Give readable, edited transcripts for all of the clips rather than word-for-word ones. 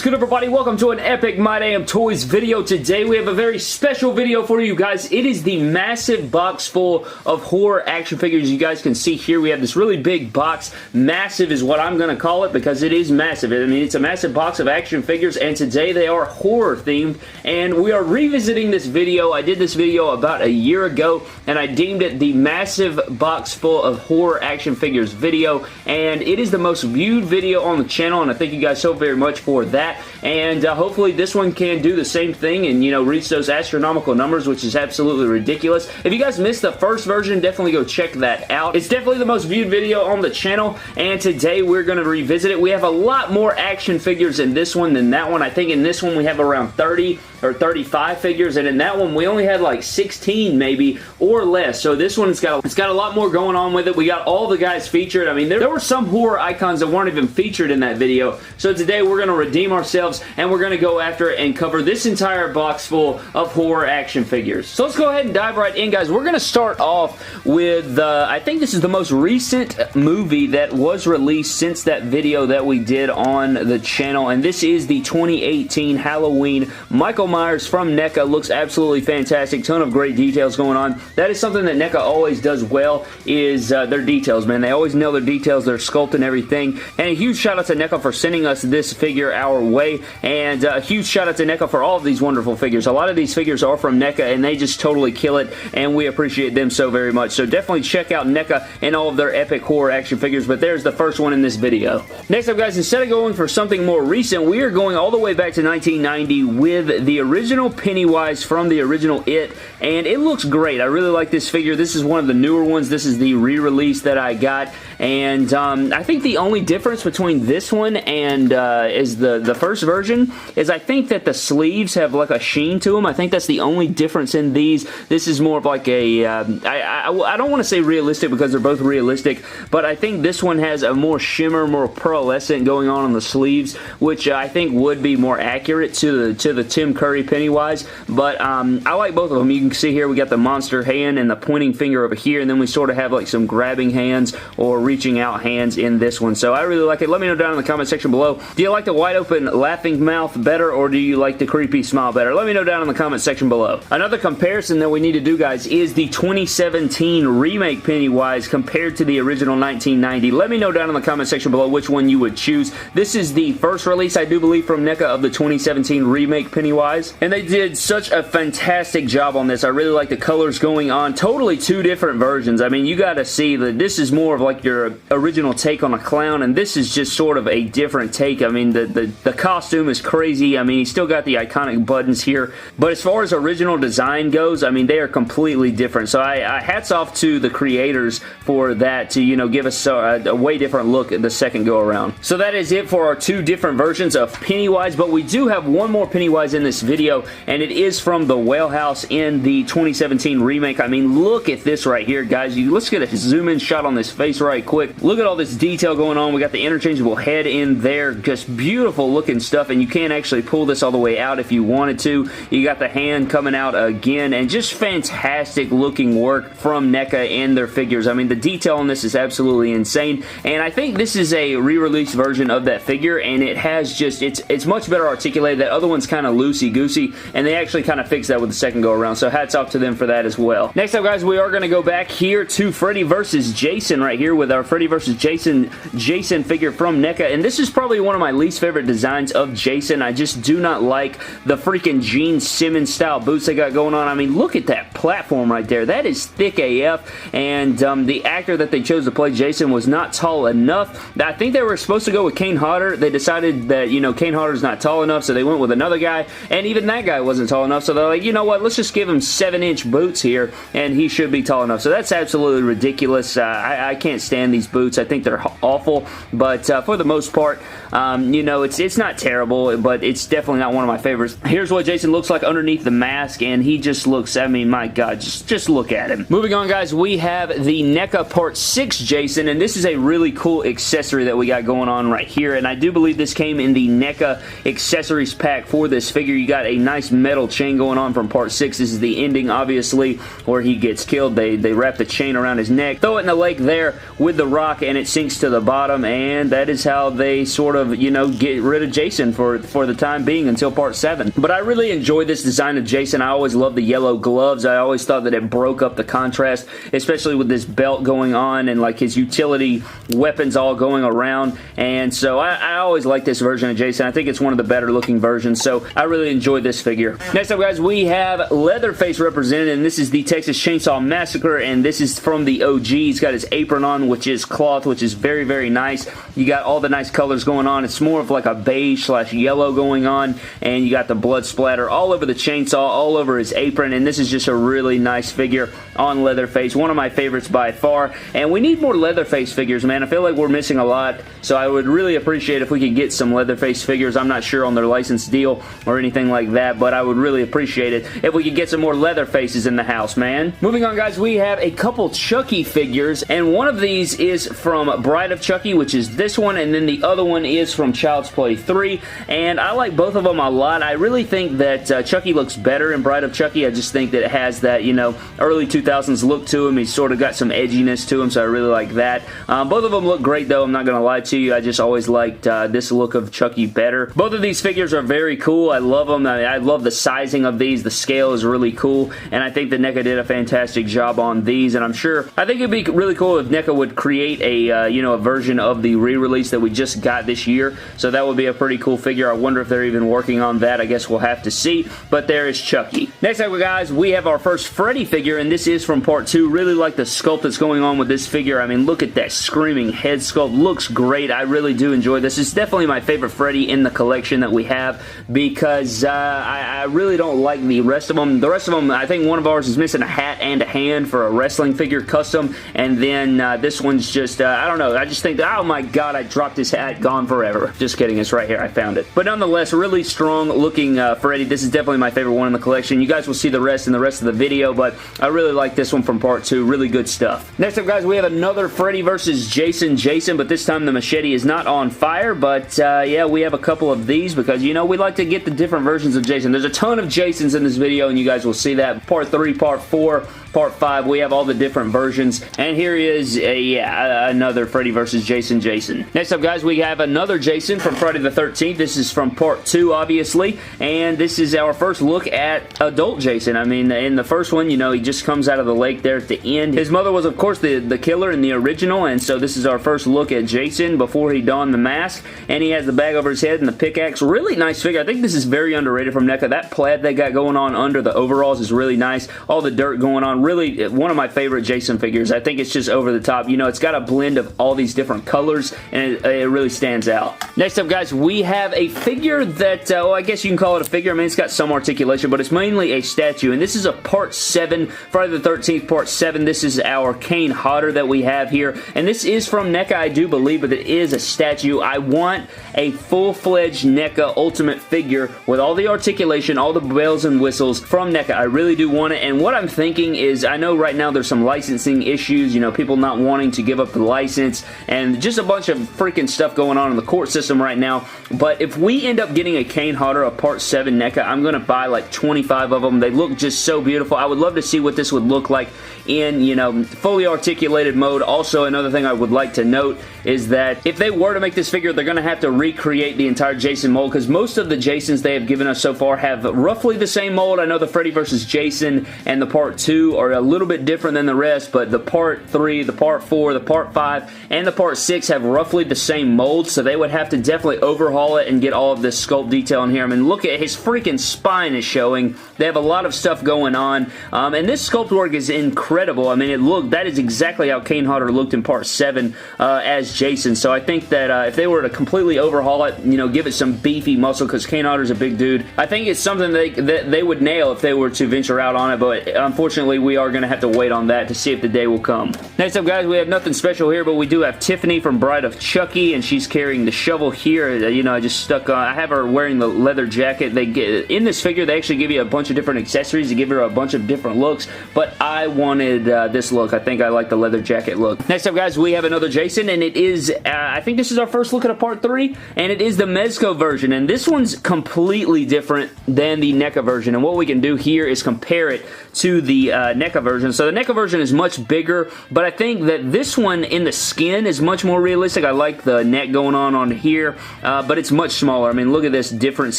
good, everybody? Welcome to an epic My Damn Toys video. Today we have a very special video for you guys. It is the massive box full of horror action figures. You guys can see here we have this really big box. Massive is what I'm going to call it because it is massive. I mean, it's a massive box of action figures, and today they are horror themed, and we are revisiting this video. I did this video about a year ago, and I deemed it the massive box full of horror action figures video, and it is the most viewed video on the channel, and I thank you guys so very much for that. And hopefully this one can do the same thing and, you know, reach those astronomical numbers, which is absolutely ridiculous. If you guys missed the first version, definitely go check that out. It's definitely the most viewed video on the channel, and today we're going to revisit it. We have a lot more action figures in this one than that one. I think in this one we have around 30 or 35 figures, and in that one we only had like 16 maybe or less. So this one's got a lot more going on with it. We got all the guys featured. I mean, there were some horror icons that weren't even featured in that video. So today we're going to redeem ourselves, and we're going to go after it and cover this entire box full of horror action figures. So let's go ahead and dive right in, guys. We're going to start off with, I think this is the most recent movie that was released since that video that we did on the channel, and this is the 2018 Halloween Michael Myers from NECA. Looks absolutely fantastic. Ton of great details going on. That is something that NECA always does well, is their details, man. They always nail their details, their sculpt and everything. And a huge shout out to NECA for sending us this figure our way, and a huge shout out to NECA for all of these wonderful figures. A lot of these figures are from NECA, and they just totally kill it, and we appreciate them so very much. So definitely check out NECA and all of their epic horror action figures, but there's the first one in this video. Next up, guys, instead of going for something more recent, we are going all the way back to 1990 with the original Pennywise from the original It, and it looks great. I really like this figure. This is one of the newer ones. This is the re-release that I got, and I think the only difference between this one and is the first version is I think that the sleeves have like a sheen to them. I think that's the only difference in these. This is more of like a I don't want to say realistic because they're both realistic, but I think this one has a more shimmer, more pearlescent going on the sleeves, which I think would be more accurate to the Tim Curry Pennywise. But I like both of them. You can see here we got the monster hand and the pointing finger over here, and then we sort of have like some grabbing hands or reaching out hands in this one. So I really like it. Let me know down in the comment section below. Do you like the wide open laughing mouth better, or do you like the creepy smile better? Let me know down in the comment section below. Another comparison that we need to do, guys, is the 2017 remake Pennywise compared to the original 1990. Let me know down in the comment section below which one you would choose. This is the first release, I do believe, from NECA of the 2017 remake Pennywise, and they did such a fantastic job on this. I really like the colors going on. Totally two different versions. I mean, you got to see that this is more of like your original take on a clown, and this is just sort of a different take. I mean, the costume is crazy. I mean, he's still got the iconic buttons here, but as far as original design goes, I mean, they are completely different. So I hats off to the creators for that, to, you know, give us a way different look the second go around. So that is it for our two different versions of Pennywise, but we do have one more Pennywise in this video, and it is from the Well House in the 2017 remake. I mean, look at this right here, guys. Let's get a zoom in shot on this face right quick. Look at all this detail going on. We got the interchangeable head in there. Just beautiful looking stuff, and you can actually pull this all the way out if you wanted to. You got the hand coming out again, and just fantastic looking work from NECA and their figures. I mean, the detail on this is absolutely insane, and I think this is a re-release version of that figure, and it has just, it's much better articulated. That other one's kind of loosey-goosey, and they actually kind of fixed that with the second go around, so hats off to them for that as well. Next up, guys, we are going to go back here to Freddy vs. Jason right here with our Freddy vs. Jason figure from NECA, and this is probably one of my least favorite designs of Jason. I just do not like the freaking Gene Simmons style boots they got going on. I mean, look at that platform right there. That is thick AF, and the actor that they chose to play Jason was not tall enough. I think they were supposed to go with Kane Hodder. They decided that, you know, Kane Hodder's not tall enough, so they went with another guy, and even that guy wasn't tall enough, so they're like, you know what, let's just give him 7-inch boots here, and he should be tall enough. So that's absolutely ridiculous. I can't stand these boots. I think they're awful, but for the most part, you know, it's not terrible, but it's definitely not one of my favorites. Here's what Jason looks like underneath the mask, and he just looks, I mean, my God, just look at him. Moving on, guys, we have the NECA Part 6 Jason, and this is a really cool accessory that we got going on right here, and I do believe this came in the NECA accessories pack for this figure. You got a nice metal chain going on from part 6. This is the ending, obviously, where he gets killed. They wrap the chain around his neck, throw it in the lake there with the rock, and it sinks to the bottom, and that is how they sort of, you know, get rid of Jason for the time being until part 7. But I really enjoy this design of Jason. I always love the yellow gloves. I always thought that it broke up the contrast, especially with this belt going on and like his utility weapons all going around, and so I always like this version of Jason. I think it's one of the better looking versions, so I really enjoyed this figure. Next up, guys, we have Leatherface represented, and this is the Texas Chainsaw Massacre, and this is from the OG. He's got his apron on, which is cloth, which is very, very nice. You got all the nice colors going on. It's more of like a beige / yellow going on, and you got the blood splatter all over the chainsaw, all over his apron, and this is just a really nice figure on Leatherface. One of my favorites by far, and we need more Leatherface figures, man. I feel like we're missing a lot, so I would really appreciate if we could get some Leatherface figures. I'm not sure on their license deal or anything like that, but I would really appreciate it if we could get some more Leatherfaces in the house, man. Moving on, guys, we have a couple Chucky figures, and one of these is from Bride of Chucky, which is this one, and then the other one is from Child's Play 3, and I like both of them a lot. I really think that Chucky looks better in Bride of Chucky. I just think that it has that, you know, early 2000s look to him. He's sort of got some edginess to him, so I really like that. Both of them look great, though. I'm not going to lie to you. I just always liked this look of Chucky better. Both of these figures are very cool. I love them. I love the sizing of these. The scale is really cool, and I think that NECA did a fantastic job on these, and I think it'd be really cool if NECA would create a, you know, a version of the re-release that we just got this year, so that would be a pretty cool figure. I wonder if they're even working on that. I guess we'll have to see, but there is Chucky. Next up, guys, we have our first Freddy figure, and this is from part 2. Really like the sculpt that's going on with this figure. I mean, look at that screaming head sculpt. Looks great. I really do enjoy this. It's definitely my favorite Freddy in the collection that we have, because I really don't like the rest of them. The rest of them, I think one of ours is missing a hat and a hand for a wrestling figure custom, and then this one's just, I don't know, I just think that, oh my god, I dropped his hat, gone forever. Just kidding, it's right here, I found it. But nonetheless, really strong looking Freddy. This is definitely my favorite one in the collection. You guys will see the rest in the rest of the video, but I really like this one from part 2. Really good stuff. Next up, guys, we have another Freddy versus Jason, but this time the machete is not on fire, but yeah, we have a couple of these because, you know, we like to get the different versions of Jason. There's a ton of Jasons in this video, and you guys will see that. Part 3, Part 4, Part 5, we have all the different versions, and here is another Freddy vs. Jason. Next up, guys, we have another Jason from Friday the 13th. This is from Part 2, obviously, and this is our first look at adult Jason. I mean, in the first one, you know, he just comes out of the lake there at the end. His mother was, of course, the killer in the original, and so this is our first look at Jason before he donned the mask, and he has the bag over his head and the pickaxe. Really nice figure. I think this is very underrated from NECA. That plaid they got going on under the overalls is really nice. All the dirt going on. Really one of my favorite Jason figures. I think it's just over the top. You know, it's got a blend of all these different colors, and it really stands out. Next up, guys, we have a figure that, well, I guess you can call it a figure. I mean, it's got some articulation, but it's mainly a statue, and this is a Part 7, Friday the 13th, Part 7. This is our Kane Hodder that we have here, and this is from NECA, I do believe, but it is a statue. I want a full-fledged NECA Ultimate figure with all the articulation, all the bells and whistles from NECA. I really do want it, and what I'm thinking is, I know right now there's some licensing issues, you know, people not wanting to give up the license, and just a bunch of freaking stuff going on in the court system right now, but if we end up getting a Kane Hodder, a Part 7 NECA, I'm going to buy like 25 of them. They look just so beautiful. I would love to see what this would look like in, you know, fully articulated mode. Also, another thing I would like to note is that if they were to make this figure, they're going to have to recreate the entire Jason mold, because most of the Jasons they have given us so far have roughly the same mold. I know the Freddy vs. Jason and the Part 2 are a little bit different than the rest, but the Part 3, the Part 4, the Part 5, and the Part 6 have roughly the same mold, so they would have to definitely overhaul it and get all of this sculpt detail in here. I mean, look at his freaking spine is showing. They have a lot of stuff going on, and this sculpt work is incredible. I mean, that is exactly how Kane Hodder looked in Part 7 as Jason, so I think that if they were to completely overhaul it, you know, give it some beefy muscle, because Kane Hodder's a big dude, I think it's something that they would nail if they were to venture out on it, but unfortunately, we are going to have to wait on that to see if the day will come. Next up, guys, we have nothing special here, but we do have Tiffany from Bride of Chucky, and she's carrying the shovel here. You know, I just stuck on, I have her wearing the leather jacket. They get in this figure, they actually give you a bunch of different accessories to give her a bunch of different looks, but I wanted this look. I think I like the leather jacket look. Next up, guys, we have another Jason, and it is, I think this is our first look at a Part 3, and it is the Mezco version, and this one's completely different than the NECA version. And what we can do here is compare it to the NECA version. So the NECA version is much bigger, but I think that this one in the skin is much more realistic. I like the neck going on here, but it's much smaller. I mean, look at this difference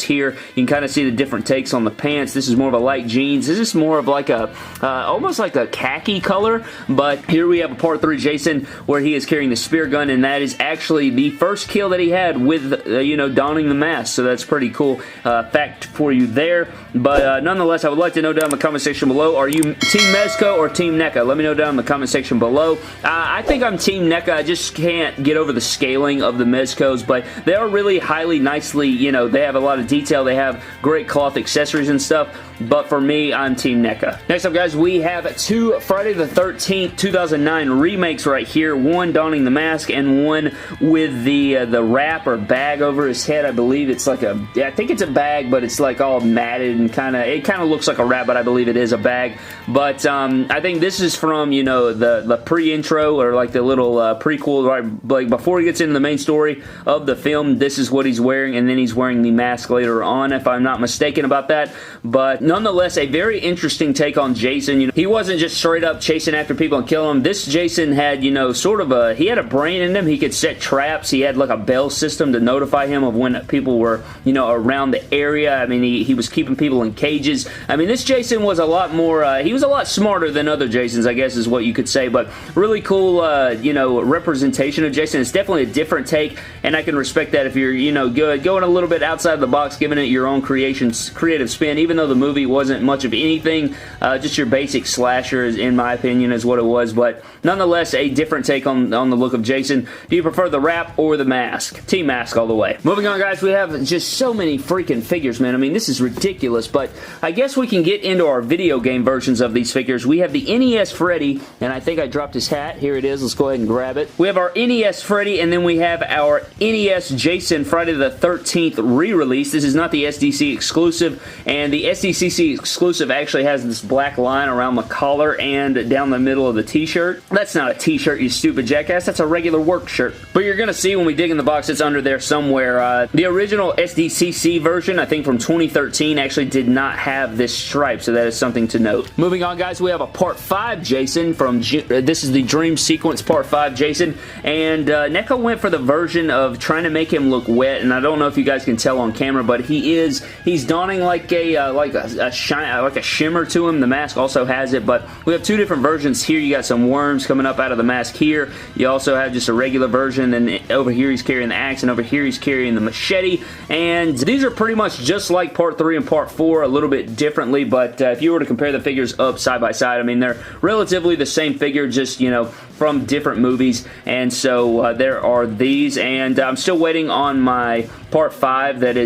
here. You can kind of see the different takes on the pants. This is more of a light jeans. This is more of like a, almost like a khaki color, but here we have a Part 3 Jason where he is carrying the spear gun, and that is actually the first kill that he had with, you know, donning the mask, so that's pretty cool fact for you there. But nonetheless, I would like to know down in the comment section below, are you Team Mezco or Team NECA? Let me know down in the comment section below. I think I'm Team NECA. I just can't get over the scaling of the Mezcos, but they are really highly, nicely, you know, they have a lot of detail. They have great cloth accessories and stuff, but for me, I'm Team NECA. Next up, guys, we have two Friday the 13th 2009 remakes right here. One donning the mask and one with the wrap or bag over his head. I believe it's like a, yeah, I think it's a bag, but it's like all matted and it kind of looks like a wrap, but I believe it is a bag. But I think this is from, you know, the pre-intro or like the little prequel, right? Like before he gets into the main story of the film, this is what he's wearing, and then he's wearing the mask later on, if I'm not mistaken about that. But nonetheless, a very interesting take on Jason. You know, he wasn't just straight up chasing after people and killing them. This Jason had, you know, sort of he had a brain in him. He could set traps. He had like a bell system to notify him of when people were, you know, around the area. I mean, he was keeping people in cages. I mean, this Jason was a lot more, he was a lot smarter than other Jasons, I guess is what you could say, but really cool, you know, representation of Jason. It's definitely a different take, and I can respect that if you're, you know, going a little bit outside the box, giving it your own creative spin, even though the movie wasn't much of anything, just your basic slasher, in my opinion, is what it was, but nonetheless, a different take on the look of Jason. Do you prefer the wrap or the mask? Team Mask all the way. Moving on, guys, we have just so many freaking figures, man. I mean, this is ridiculous, but I guess we can get into our video game versions of these figures. We have the NES Freddy, and I think I dropped his hat. Here it is. Let's go ahead and grab it. We have our NES Freddy, and then we have our NES Jason Friday the 13th re-release. This is not the SDC exclusive, and the SDCC exclusive actually has this black line around the collar and down the middle of the t-shirt. That's not a t-shirt, you stupid jackass. That's a regular work shirt. But you're going to see when we dig in the box, it's under there somewhere. The original SDCC version, I think from 2013, actually did not have this stripe, so that is something to note. Moving on, guys, we have a Part 5 Jason from, this is the Dream Sequence Part 5 Jason, and NECA went for the version of trying to make him look wet, and I don't know if you guys can tell on camera, but he's donning like a shimmer to him. The mask also has it, but we have two different versions here. You got some worms coming up out of the mask here. You also have just a regular version, and over here he's carrying the axe, and over here he's carrying the machete, and these are pretty much just like Part 3 and Part 4, a little bit differently, but if you were to compare the figures up side by side, I mean, they're relatively the same figure, just, you know, from different movies, and so there are these, and I'm still waiting on my Part 5 that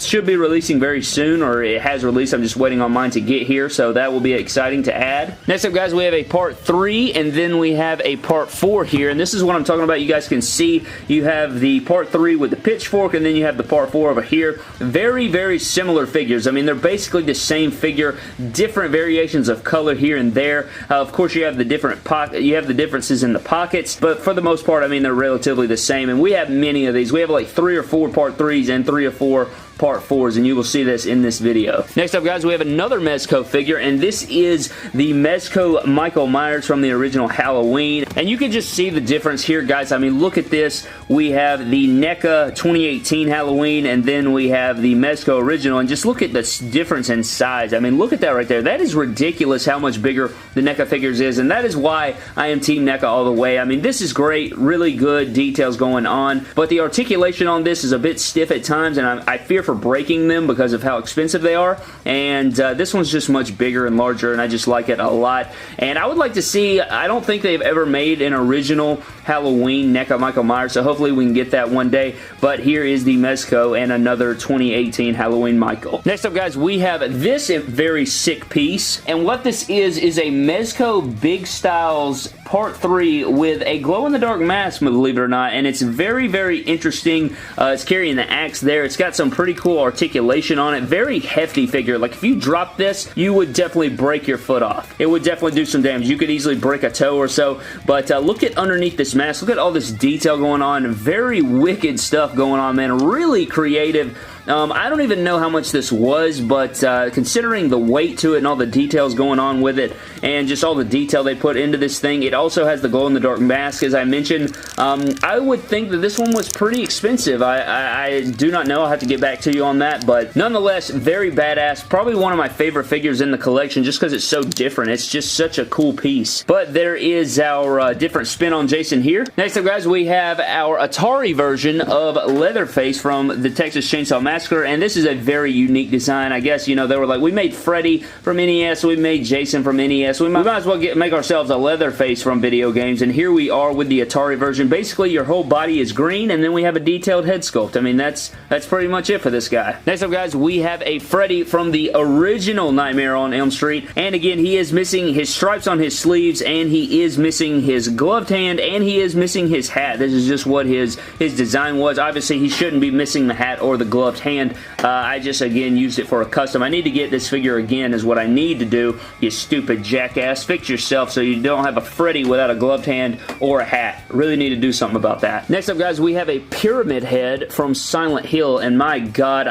should be releasing very soon, or it has released. I'm just waiting on mine to get here, so that will be exciting to add. Next up, guys, we have a Part 3, and then we have a Part 4 here, and this is what I'm talking about. You guys can see you have the Part 3 with the pitchfork, and then you have the Part 4 over here. Very, very similar figures. I mean, they're basically the same figure, different variations of color here and there. Of course, you have the differences in the pockets, but for the most part, I mean, they're relatively the same, and we have many of these. We have like 3 or 4 Part 3s and 3 or 4 Part 4s, and you will see this in this video. Next up, guys, we have another Mezco figure, and this is the Mezco Michael Myers from the original Halloween, and you can just see the difference here, guys. I mean, look at this. We have the NECA 2018 Halloween, and then we have the Mezco original, and just look at the difference in size. I mean, look at that right there. That is ridiculous how much bigger the NECA figures is, and that is why I am Team NECA all the way. I mean, this is great, really good details going on, but the articulation on this is a bit stiff at times, and I fear for breaking them because of how expensive they are, and this one's just much bigger and larger, and I just like it a lot. And I would like to see, I don't think they've ever made an original Halloween NECA Michael Myers, so hopefully we can get that one day, but here is the Mezco and another 2018 Halloween Michael. Next up, guys, we have this very sick piece, and what this is a Mezco Big Styles Part 3 with a glow-in-the-dark mask, believe it or not, and it's very, very interesting. It's carrying the axe there. It's got some pretty cool articulation on it. Very hefty figure. Like, if you drop this, you would definitely break your foot off. It would definitely do some damage. You could easily break a toe or so, but look at underneath this mask. Look at all this detail going on. Very wicked stuff going on, man. Really creative. I don't even know how much this was, but considering the weight to it and all the details going on with it, and just all the detail they put into this thing, it also has the glow-in-the-dark mask, as I mentioned. I would think that this one was pretty expensive. I do not know. I'll have to get back to you on that, but nonetheless, very badass. Probably one of my favorite figures in the collection just because it's so different. It's just such a cool piece. But there is our different spin on Jason here. Next up, guys, we have our Atari version of Leatherface from the Texas Chainsaw Massacre, and this is a very unique design. I guess, you know, they were like, we made Freddy from NES, we made Jason from NES, we might as well make ourselves a Leatherface from video games, and here we are with the Atari version. Basically, your whole body is green, and then we have a detailed head sculpt. I mean, that's pretty much it for this guy. Next up, guys, we have a Freddy from the original Nightmare on Elm Street, and again, he is missing his stripes on his sleeves, and he is missing his gloved hand, and he is missing his hat. This is just what his design was. Obviously, he shouldn't be missing the hat or the gloved hand. I just, again, used it for a custom. I need to get this figure again is what I need to do, you stupid jackass. Fix yourself so you don't have a Freddy without a gloved hand or a hat. Really need to do something about that. Next up, guys, we have a Pyramid Head from Silent Hill, and my God,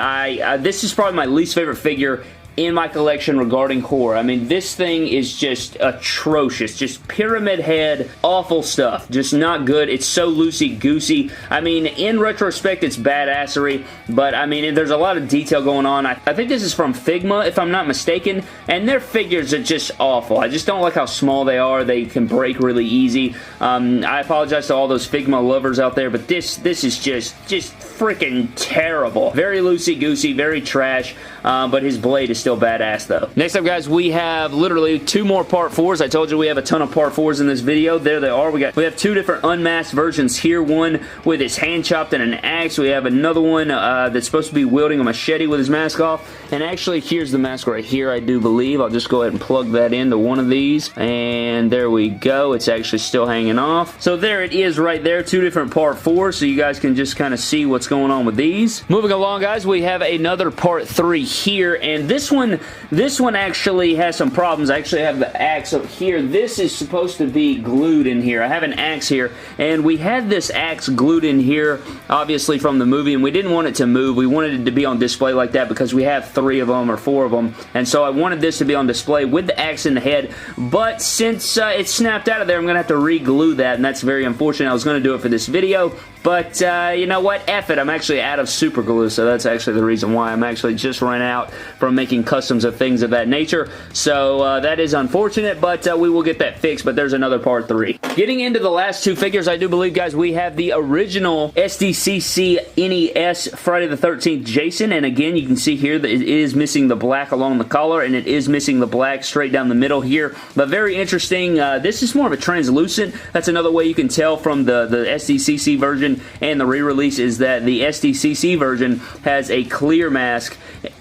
this is probably my least favorite figure in my collection regarding horror. I mean, this thing is just atrocious. Just Pyramid Head, awful stuff. Just not good. It's so loosey-goosey. I mean, in retrospect, it's badassery, but I mean, there's a lot of detail going on. I think this is from Figma, if I'm not mistaken, and their figures are just awful. I just don't like how small they are. They can break really easy. I apologize to all those Figma lovers out there, but this is just freaking terrible. Very loosey-goosey, very trash, but his blade is still badass though. Next up, guys, we have literally 2 more Part 4s. I told you we have a ton of Part 4s in this video. There they are. We have 2 different unmasked versions here. One with his hand chopped and an axe. We have another one that's supposed to be wielding a machete with his mask off. And actually, here's the mask right here, I do believe. I'll just go ahead and plug that into one of these. And there we go. It's actually still hanging off. So there it is right there. 2 different Part 4s, so you guys can just kind of see what's going on with these. Moving along, guys, we have another Part 3 here. And this one actually has some problems. I actually have the axe up here. This is supposed to be glued in here. I have an axe here, and we had this axe glued in here, obviously from the movie, and we didn't want it to move. We wanted it to be on display like that because we have 3 of them or 4 of them, and so I wanted this to be on display with the axe in the head, but since it snapped out of there, I'm going to have to re-glue that, and that's very unfortunate. I was going to do it for this video, but you know what? F it. I'm actually out of super glue, so that's actually the reason why. I'm actually just run out from making customs of things of that nature, so that is unfortunate, but we will get that fixed, but there's another Part 3. Getting into the last 2 figures, I do believe, guys, we have the original SDCC NES Friday the 13th Jason, and again, you can see here that it is missing the black along the collar, and it is missing the black straight down the middle here, but very interesting. This is more of a translucent. That's another way you can tell from the SDCC version and the re-release is that the SDCC version has a clear mask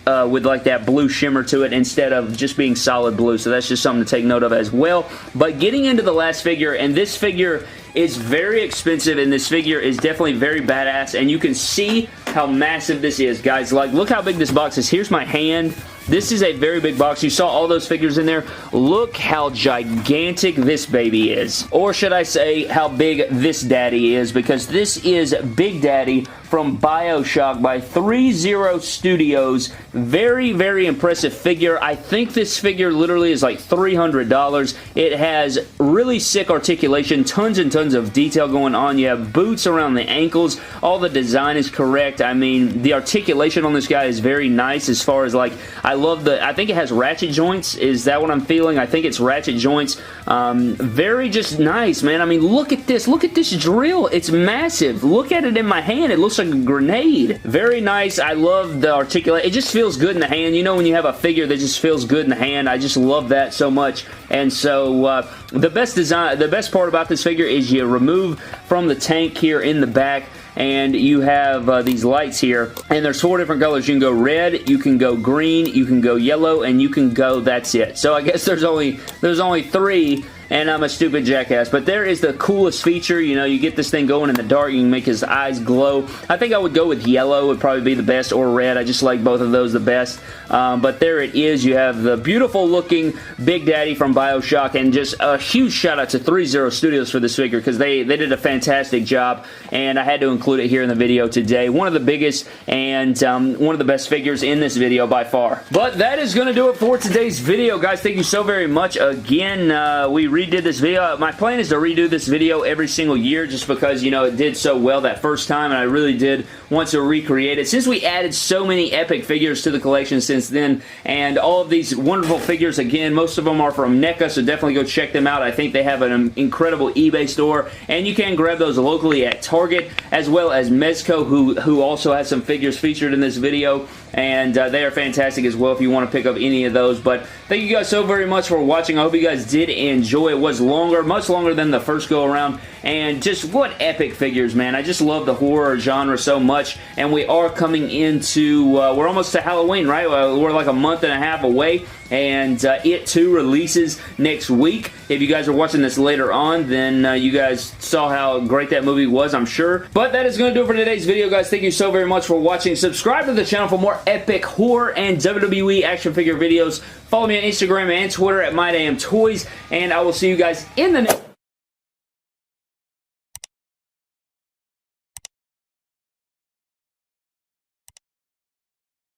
with like that blue shimmer to it instead of just being solid blue, so that's just something to take note of as well. But getting into the last figure, and this figure is very expensive, and this figure is definitely very badass, and you can see how massive this is, guys. Like, look how big this box is. Here's my hand. This is a very big box. You saw all those figures in there. Look how gigantic this baby is. Or should I say how big this daddy is, because this is Big Daddy from BioShock by 30 Studios. Very, very impressive figure. I think this figure literally is like $300. It has really sick articulation, tons and tons of detail going on. You have boots around the ankles. All the design is correct. I mean, the articulation on this guy is very nice as far as like, I think it has ratchet joints. Is that what I'm feeling? I think it's ratchet joints. Very just nice, man. I mean, look at this. Look at this drill. It's massive. Look at it in my hand. It looks like a grenade. Very nice. I love the articulation. It just feels good in the hand. You know when you have a figure that just feels good in the hand? I just love that so much. And so the best part about this figure is you remove from the tank here in the back, and you have these lights here, and there's 4 different colors. You can go red, you can go green, you can go yellow, and you can go, that's it. So I guess there's only 3, and I'm a stupid jackass. But there is the coolest feature. You know, you get this thing going in the dark. You can make his eyes glow. I think I would go with yellow would probably be the best, or red. I just like both of those the best. But there it is. You have the beautiful looking Big Daddy from BioShock, and just a huge shout out to 30 Studios for this figure, because they did a fantastic job, and I had to include it here in the video today. One of the biggest and one of the best figures in this video by far. But that is going to do it for today's video, guys. Thank you so very much. Again, we redid this video. My plan is to redo this video every single year, just because, you know, it did so well that first time, and I really did want to recreate it. Since we added so many epic figures to the collection since then, and all of these wonderful figures, again, most of them are from NECA, so definitely go check them out. I think they have an incredible eBay store, and you can grab those locally at Target, as well as Mezco, who also has some figures featured in this video, and they are fantastic as well if you want to pick up any of those. But thank you guys so very much for watching. I hope you guys did enjoy. It was longer, much longer than the first go around, and just what epic figures, man. I just love the horror genre so much, and we are coming into, we're almost to Halloween, right? We're like a month and a half away, and It 2 releases next week. If you guys are watching this later on, then you guys saw how great that movie was, I'm sure. But that is going to do it for today's video, guys. Thank you so very much for watching. Subscribe to the channel for more epic horror and WWE action figure videos. Follow me on Instagram and Twitter at MyDamnToys, and I will see you guys in the next